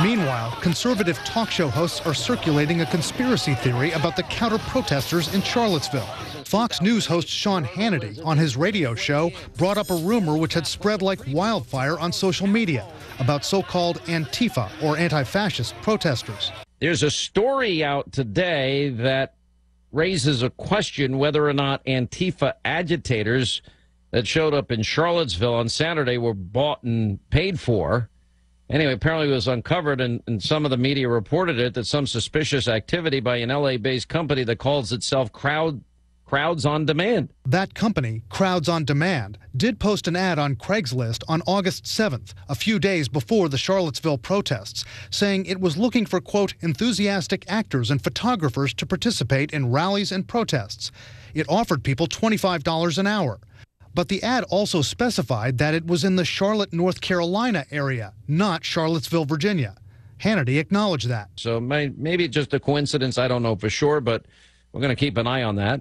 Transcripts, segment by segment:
Meanwhile, conservative talk show hosts are circulating a conspiracy theory about the counter-protesters in Charlottesville. Fox News host Sean Hannity, on his radio show, brought up a rumor which had spread like wildfire on social media about so-called Antifa, or anti-fascist, protesters. There's a story out today that raises a question whether or not Antifa agitators that showed up in Charlottesville on Saturday were bought and paid for. Anyway, apparently it was uncovered, and some of the media reported it, that some suspicious activity by an L.A.-based company that calls itself Crowds on Demand. That company, Crowds on Demand, did post an ad on Craigslist on August 7th, a few days before the Charlottesville protests, saying it was looking for, quote, enthusiastic actors and photographers to participate in rallies and protests. It offered people $25 an hour. But the ad also specified that it was in the Charlotte, North Carolina area, not Charlottesville, Virginia. Hannity acknowledged that. So maybe just a coincidence, I don't know for sure, but we're going to keep an eye on that.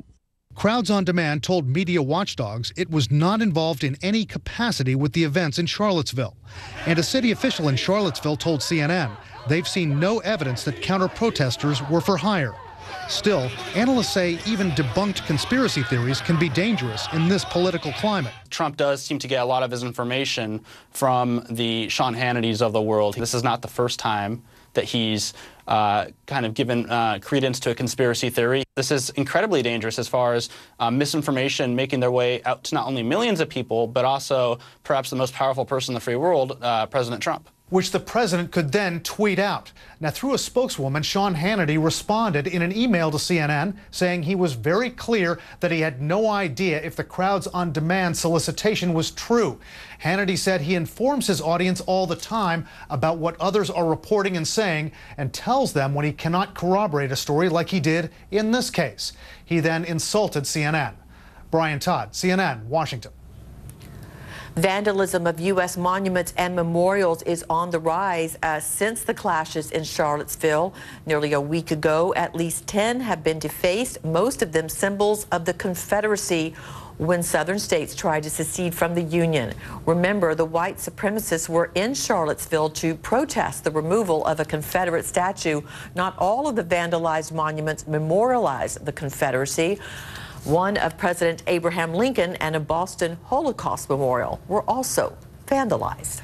Crowds on Demand told media watchdogs it was not involved in any capacity with the events in Charlottesville. And a city official in Charlottesville told CNN they've seen no evidence that counter-protesters were for hire. Still, analysts say even debunked conspiracy theories can be dangerous in this political climate. Trump does seem to get a lot of his information from the Sean Hannitys of the world. This is not the first time that he's kind of given credence to a conspiracy theory. This is incredibly dangerous as far as misinformation making their way out to not only millions of people, but also perhaps the most powerful person in the free world, President Trump. Which the president could then tweet out. Now, through a spokeswoman, Sean Hannity responded in an email to CNN saying he was very clear that he had no idea if the Crowds on Demand solicitation was true. Hannity said he informs his audience all the time about what others are reporting and saying, and tells them when he cannot corroborate a story like he did in this case. He then insulted CNN. Brian Todd, CNN, Washington. Vandalism of U.S. monuments and memorials is on the rise since the clashes in Charlottesville. Nearly a week ago, at least 10 have been defaced, most of them symbols of the Confederacy, when southern states tried to secede from the Union. Remember, the white supremacists were in Charlottesville to protest the removal of a Confederate statue. Not all of the vandalized monuments memorialize the Confederacy. One of President Abraham Lincoln and a Boston Holocaust memorial were also vandalized.